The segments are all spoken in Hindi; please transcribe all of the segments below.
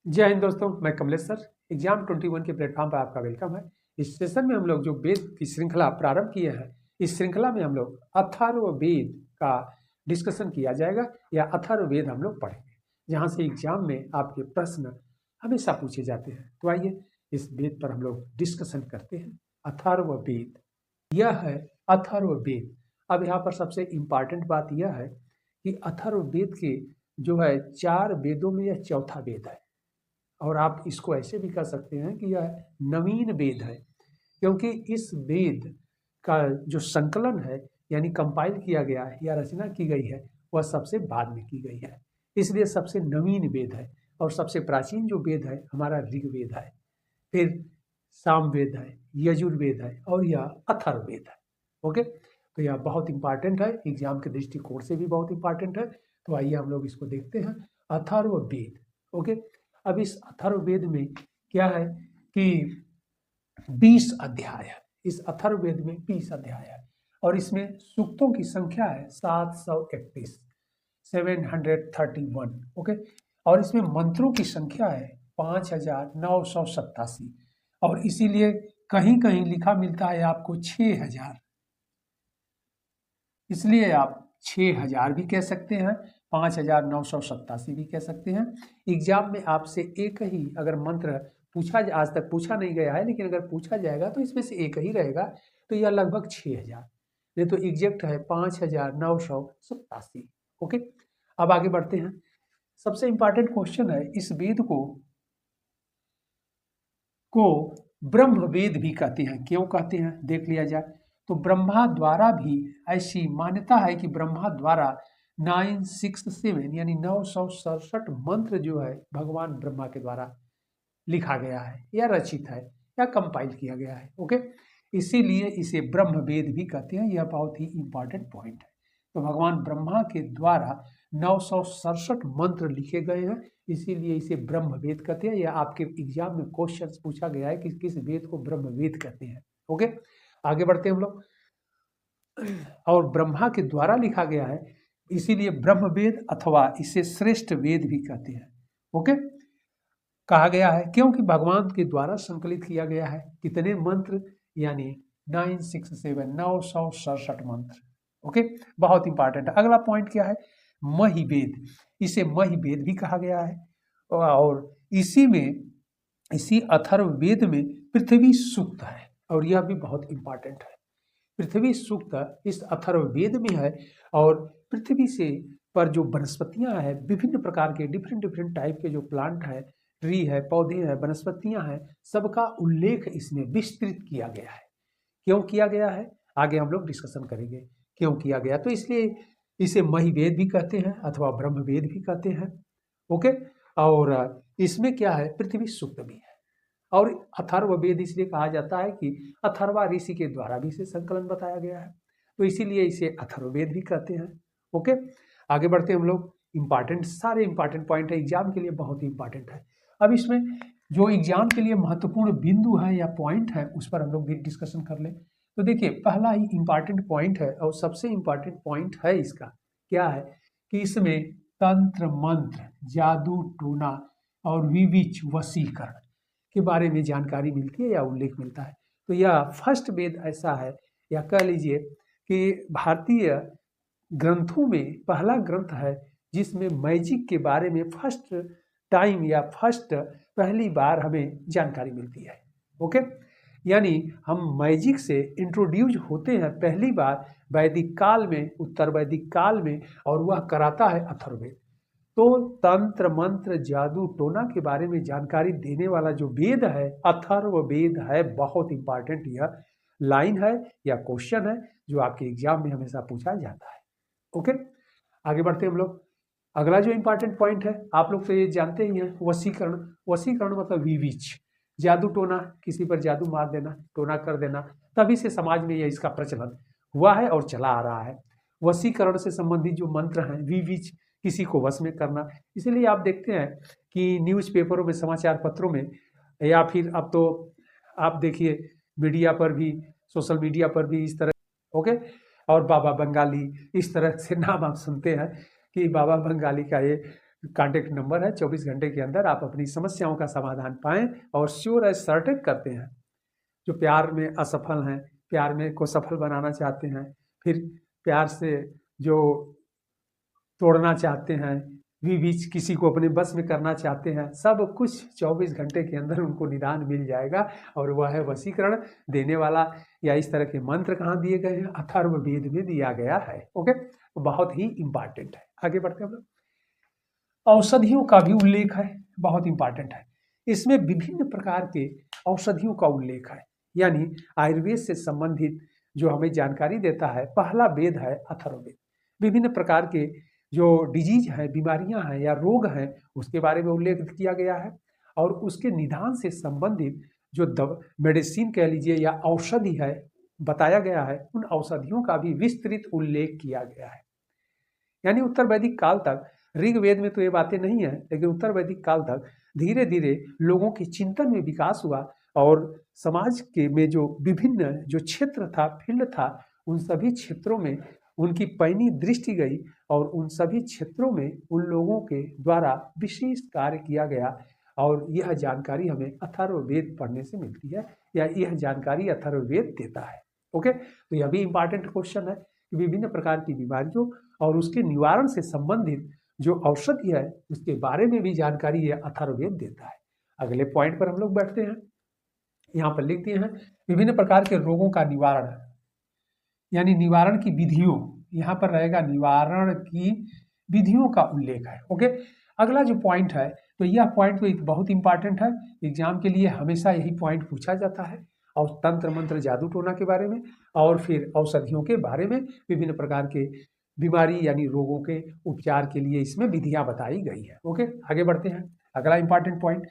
जय हिंद दोस्तों, मैं कमलेश सर। एग्जाम 21 के प्लेटफॉर्म पर आपका वेलकम है। इस सेशन में हम लोग जो वेद की श्रृंखला प्रारंभ किए हैं, इस श्रृंखला में हम लोग अथर्ववेद का डिस्कशन किया जाएगा या अथर्ववेद हम लोग पढ़ेंगे, जहाँ से एग्जाम में आपके प्रश्न हमेशा पूछे जाते हैं। तो आइए इस वेद पर हम लोग डिस्कशन करते हैं। अथर्ववेद, यह है अथर्ववेद। अब यहाँ पर सबसे इम्पॉर्टेंट बात यह है कि अथर्ववेद के जो है 4 वेदों में यह चौथा वेद है। और आप इसको ऐसे भी कह सकते हैं कि यह नवीन वेद है, क्योंकि इस वेद का जो संकलन है यानी कंपाइल किया गया है या रचना की गई है, वह सबसे बाद में की गई है, इसलिए सबसे नवीन वेद है। और सबसे प्राचीन जो वेद है हमारा ऋग्वेद है, फिर सामवेद है, यजुर्वेद है और यह अथर्ववेद है। ओके, तो यह बहुत इंपॉर्टेंट है, एग्जाम के दृष्टिकोण से भी बहुत इंपॉर्टेंट है। तो आइए हम लोग इसको देखते हैं, अथर्ववेद। ओके, अब इस अथर्ववेद में क्या है कि 20 अध्याय है। इस अथर्ववेद में 20 अध्याय है और इसमें सूक्तों की संख्या है 731, 731। ओके, और इसमें मंत्रों की संख्या है 5987 और इसीलिए कहीं कहीं लिखा मिलता है आपको 6000, इसलिए आप 6000 भी कह सकते हैं, 5987 भी कह सकते हैं। एग्जाम में आपसे एक ही अगर मंत्र पूछा, आज तक पूछा नहीं गया है, लेकिन अगर पूछा जाएगा तो इसमें से एक ही रहेगा, तो यह लगभग 6000, ये तो एग्जैक्ट है 5987। ओके, अब आगे बढ़ते हैं। सबसे इंपॉर्टेंट क्वेश्चन है, इस वेद को ब्रह्म वेद भी कहते हैं। क्यों कहते हैं देख लिया जाए। तो ब्रह्मा द्वारा भी ऐसी मान्यता है कि ब्रह्मा द्वारा 967 यानी 967 मंत्र जो है भगवान ब्रह्मा के द्वारा लिखा गया है या रचित है या कंपाइल किया गया है। ओके, इसीलिए इसे ब्रह्म वेद भी कहते हैं। यह बहुत ही इंपॉर्टेंट पॉइंट है। तो भगवान ब्रह्मा के द्वारा 967 मंत्र लिखे गए हैं, इसीलिए इसे ब्रह्म वेद कहते हैं। या आपके एग्जाम में क्वेश्चन पूछा गया है कि किस वेद को ब्रह्म वेद कहते हैं। ओके, आगे बढ़ते हैं हम लोग। और ब्रह्मा के द्वारा लिखा गया है, इसीलिए ब्रह्म वेद अथवा इसे श्रेष्ठ वेद भी कहते हैं। ओके, कहा गया है क्योंकि भगवान के द्वारा संकलित किया गया है। कितने मंत्र, यानी 967, 967 मंत्र। ओके, बहुत इंपॉर्टेंट है। अगला पॉइंट क्या है, महिवेद। इसे महिवेद भी कहा गया है और इसी अथर्ववेद में पृथ्वी सूक्त है और यह भी बहुत इंपॉर्टेंट है। पृथ्वी सूक्त इस अथर्ववेद में है और पृथ्वी से पर जो वनस्पतियां हैं, विभिन्न प्रकार के डिफरेंट टाइप के जो प्लांट है, ट्री है, पौधे हैं, वनस्पतियां हैं, सबका उल्लेख इसमें विस्तृत किया गया है। क्यों किया गया है आगे हम लोग डिस्कशन करेंगे क्यों किया गया। तो इसलिए इसे महिवेद भी कहते हैं अथवा ब्रह्मवेद भी कहते हैं। ओके, और इसमें क्या है, पृथ्वी सूक्त भी है। और अथर्ववेद इसलिए कहा जाता है कि अथर्वा ऋषि के द्वारा भी इसे संकलन बताया गया है, तो इसीलिए इसे अथर्ववेद भी कहते हैं। ओके, आगे बढ़ते हम लोग। सारे इंपॉर्टेंट पॉइंट है, एग्जाम के लिए बहुत ही इंपॉर्टेंट है। अब इसमें जो एग्जाम के लिए महत्वपूर्ण बिंदु है या पॉइंट है, उस पर हम लोग भी डिस्कशन कर लें। तो देखिए, पहला ही इंपॉर्टेंट पॉइंट है और सबसे इंपॉर्टेंट पॉइंट है इसका, क्या है कि इसमें तंत्र मंत्र, जादू टोना और विविच वशीकरण के बारे में जानकारी मिलती है या उल्लेख मिलता है। तो यह फर्स्ट वेद ऐसा है, या कह लीजिए कि भारतीय ग्रंथों में पहला ग्रंथ है जिसमें मैजिक के बारे में फर्स्ट टाइम या पहली बार हमें जानकारी मिलती है। ओके, यानी हम मैजिक से इंट्रोड्यूस होते हैं पहली बार वैदिक काल में, उत्तर वैदिक काल में, और वह कराता है अथर्ववेद। तो तंत्र मंत्र जादू टोना के बारे में जानकारी देने वाला जो वेद है अथर्ववेद है। बहुत इंपॉर्टेंट यह लाइन है या क्वेश्चन है जो आपके एग्जाम में हमेशा पूछा जाता है। ओके, आगे बढ़ते हैं हम लोग। अगला जो इंपॉर्टेंट पॉइंट है, आप लोग तो ये जानते ही हैं, वशीकरण। वशीकरण मतलब विविच, जादू टोना, किसी पर जादू मार देना, टोना कर देना। तभी से समाज में यह इसका प्रचलन हुआ है और चला आ रहा है। वशीकरण से संबंधित जो मंत्र हैं, विविच, किसी को वश में करना। इसीलिए आप देखते हैं कि न्यूज़पेपरों में, समाचार पत्रों में, या फिर अब तो आप देखिए मीडिया पर भी, सोशल मीडिया पर भी इस तरह। ओके, और बाबा बंगाली, इस तरह से नाम आप सुनते हैं कि बाबा बंगाली का ये कॉन्टेक्ट नंबर है, 24 घंटे के अंदर आप अपनी समस्याओं का समाधान पाएं और श्योर एज सर्टेन करते हैं। जो प्यार में असफल हैं, प्यार में को सफल बनाना चाहते हैं, फिर प्यार से जो तोड़ना चाहते हैं, बीच किसी को अपने बस में करना चाहते हैं, सब कुछ 24 घंटे के अंदर उनको निदान मिल जाएगा। और वह है वशीकरण देने वाला, या इस तरह के मंत्र कहाँ दिए गए हैं? अथर्ववेद में दिया गया है। ओके, तो बहुत ही इंपॉर्टेंट है। आगे बढ़ते हैं हम लोग। औषधियों का भी उल्लेख है, बहुत इंपॉर्टेंट है। इसमें विभिन्न प्रकार के औषधियों का उल्लेख है, यानी आयुर्वेद से संबंधित जो हमें जानकारी देता है, पहला वेद है अथर्ववेद। विभिन्न प्रकार के जो डिजीज हैं, बीमारियां हैं या रोग हैं, उसके बारे में उल्लेख किया गया है। और उसके निदान से संबंधित जो मेडिसिन कह लीजिए या औषधि है बताया गया है, उन औषधियों का भी विस्तृत उल्लेख किया गया है। यानी उत्तर वैदिक काल तक, ऋग्वेद में तो ये बातें नहीं है, लेकिन उत्तर वैदिक काल तक धीरे धीरे लोगों के चिंतन में विकास हुआ और समाज के में जो विभिन्न जो क्षेत्र था, फील्ड था, उन सभी क्षेत्रों में उनकी पैनी दृष्टि गई और उन सभी क्षेत्रों में उन लोगों के द्वारा विशेष कार्य किया गया। और यह जानकारी हमें अथर्ववेद पढ़ने से मिलती है, या यह जानकारी अथर्ववेद देता है। ओके, तो यह भी इंपॉर्टेंट क्वेश्चन है कि विभिन्न प्रकार की बीमारियों और उसके निवारण से संबंधित जो औषधि है उसके बारे में भी जानकारी यह अथर्ववेद देता है। अगले पॉइंट पर हम लोग बैठते हैं। यहाँ पर लिख दिए हैं विभिन्न प्रकार के रोगों का निवारण, यानी निवारण की विधियों, यहाँ पर रहेगा निवारण की विधियों का उल्लेख है। ओके, अगला जो पॉइंट है, तो यह पॉइंट तो बहुत इंपॉर्टेंट है, एग्जाम के लिए हमेशा यही पॉइंट पूछा जाता है। और तंत्र मंत्र जादू टोना के बारे में और फिर औषधियों के बारे में, विभिन्न प्रकार के बीमारी यानी रोगों के उपचार के लिए इसमें विधियां बताई गई है। ओके, आगे बढ़ते हैं। अगला इंपॉर्टेंट पॉइंट,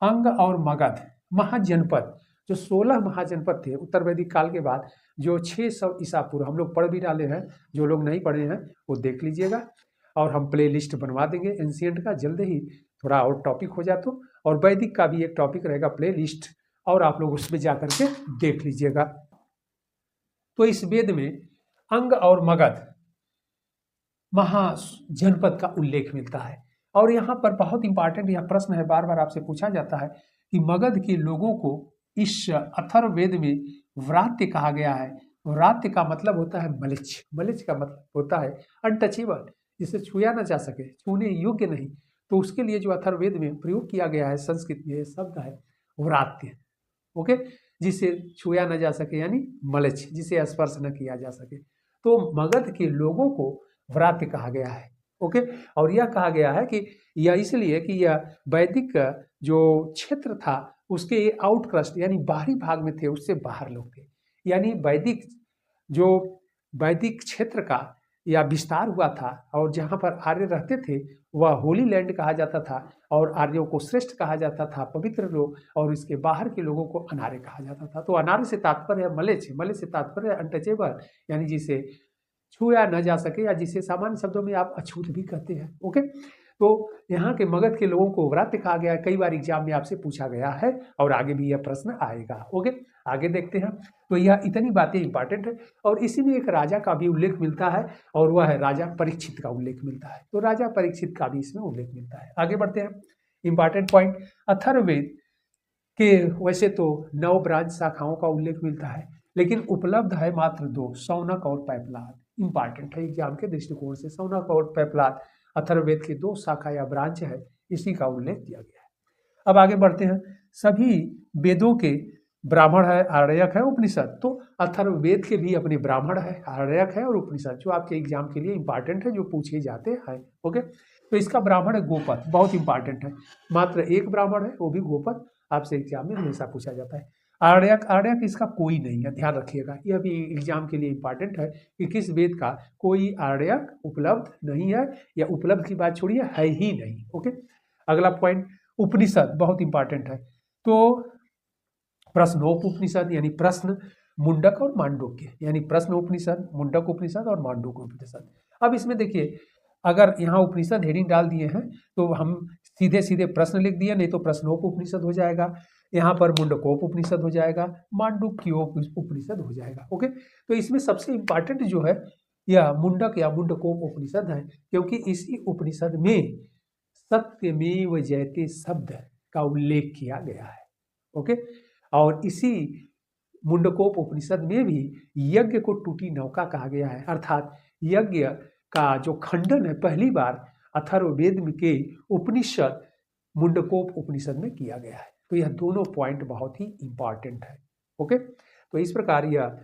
अंग और मगध महाजनपद। जो 16 महाजनपद थे उत्तर वैदिक काल के बाद, जो 600 ईसा पूर्व, हम लोग पढ़ भी डाले हैं, जो लोग नहीं पढ़े हैं वो देख लीजिएगा। और हम प्ले लिस्ट बनवा देंगे एंशिएंट का, जल्द ही थोड़ा और टॉपिक हो जाए तो। और वैदिक का भी एक टॉपिक रहेगा प्ले लिस्ट, और आप लोग उसमें जा करके देख लीजिएगा। तो इस वेद में अंग और मगध महाजनपद का उल्लेख मिलता है। और यहाँ पर बहुत इंपॉर्टेंट यह प्रश्न है, बार बार आपसे पूछा जाता है कि मगध के लोगों को इस अथर्ववेद में व्रात्य कहा गया है। व्रात्य का मतलब होता है मलिच, मलिच का मतलब होता है अनटचेबल, जिसे छुआ ना जा सके, छूने योग्य नहीं। तो उसके लिए जो अथर्ववेद में प्रयोग किया गया है संस्कृत में, शब्द है व्रात्य। ओके, जिसे छुआ न जा सके, यानी मलिच, जिसे स्पर्श न किया जा सके। तो मगध के लोगों को व्रात्य कहा गया है। ओके, और यह कहा गया है कि यह इसलिए कि यह वैदिक जो क्षेत्र था उसके आउटक्रस्ट यानी बाहरी भाग में थे, उससे बाहर लोग थे। यानी वैदिक जो वैदिक क्षेत्र का या विस्तार हुआ था और जहाँ पर आर्य रहते थे वह होली लैंड कहा जाता था, और आर्यों को श्रेष्ठ कहा जाता था, पवित्र लोग, और इसके बाहर के लोगों को अनार्य कहा जाता था। तो अनार्य से तात्पर्य है मलेच्छ, मलेच्छ से तात्पर्य है अनटचेबल, यानी जिसे छुआ न जा सके, या जिसे सामान्य शब्दों में आप अछूत भी कहते हैं। ओके, तो यहाँ के मगध के लोगों को व्रात्य कहा गया है, कई बार एग्जाम में आपसे पूछा गया है और आगे भी यह प्रश्न आएगा। ओके, आगे देखते हैं। तो यह इतनी बातें इंपॉर्टेंट है। और इसी में एक राजा का भी उल्लेख मिलता है, और वह है राजा परीक्षित का उल्लेख मिलता है। तो राजा परीक्षित का भी इसमें उल्लेख मिलता है। आगे बढ़ते हैं। इंपॉर्टेंट पॉइंट, अथर्ववेद के वैसे तो 9 ब्रांच शाखाओं का उल्लेख मिलता है, लेकिन उपलब्ध है मात्र 2, शौनक और पैपलाद। इंपॉर्टेंट है एग्जाम के दृष्टिकोण से, शौनक और पैपलाद अथर्ववेद की 2 शाखा या ब्रांच है, इसी का उल्लेख किया गया है। अब आगे बढ़ते हैं। सभी वेदों के ब्राह्मण है, आरण्यक है, उपनिषद। तो अथर्ववेद के भी अपने ब्राह्मण है, आरण्यक है और उपनिषद, जो आपके एग्जाम के लिए इंपॉर्टेंट है, जो पूछे जाते हैं। ओके, तो इसका ब्राह्मण है गोपद, बहुत इंपॉर्टेंट है, मात्र एक ब्राह्मण है, वो भी गोपद, आपसे एग्जाम में हमेशा पूछा जाता है। आरण्यक, आरण्यक इसका कोई नहीं है, ध्यान रखिएगा, यह भी एग्जाम के लिए इंपॉर्टेंट है कि किस वेद का कोई आरण्यक उपलब्ध नहीं है, या उपलब्ध की बात छोड़िए, है ही नहीं। ओके, अगला पॉइंट, उपनिषद बहुत इंपॉर्टेंट है। तो प्रश्नोपनिषद यानी प्रश्न, मुंडक और मांडुक्य, यानी प्रश्न उपनिषद, मुंडक उपनिषद और मांडुक्य उपनिषद। अब इसमें देखिए, अगर यहाँ उपनिषद हेडिंग डाल दिए हैं तो हम सीधे सीधे प्रश्न लिख दिए, नहीं तो प्रश्नोप उपनिषद हो जाएगा, यहाँ पर मुंडकोप उपनिषद हो जाएगा, मांडुक्योप उपनिषद हो जाएगा। ओके, तो इसमें सबसे इंपॉर्टेंट जो है यह मुंडक या मुंडकोप उपनिषद है, क्योंकि इसी उपनिषद में सत्यमेव जयते शब्द का उल्लेख किया गया है। ओके, और इसी मुंडकोप उपनिषद में भी यज्ञ को टूटी नौका कहा गया है, अर्थात यज्ञ का जो खंडन है पहली बार अथर्ववेद के उपनिषद मुंडकोप उपनिषद में किया गया है। तो यह दोनों पॉइंट बहुत ही इंपॉर्टेंट है। ओके, तो इस प्रकार यह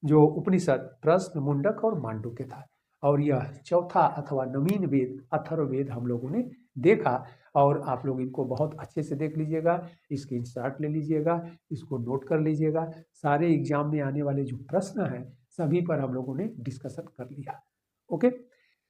जो उपनिषद प्रश्न, मुंडक और मांडुक्य था, और यह चौथा अथवा नवीन वेद अथर्ववेद हम लोगों ने देखा, और आप लोग इनको बहुत अच्छे से देख लीजिएगा, स्क्रीनशॉट ले लीजिएगा, इसको नोट कर लीजिएगा। सारे एग्जाम में आने वाले जो प्रश्न हैं सभी पर हम लोगों ने डिस्कशन कर लिया। ओके।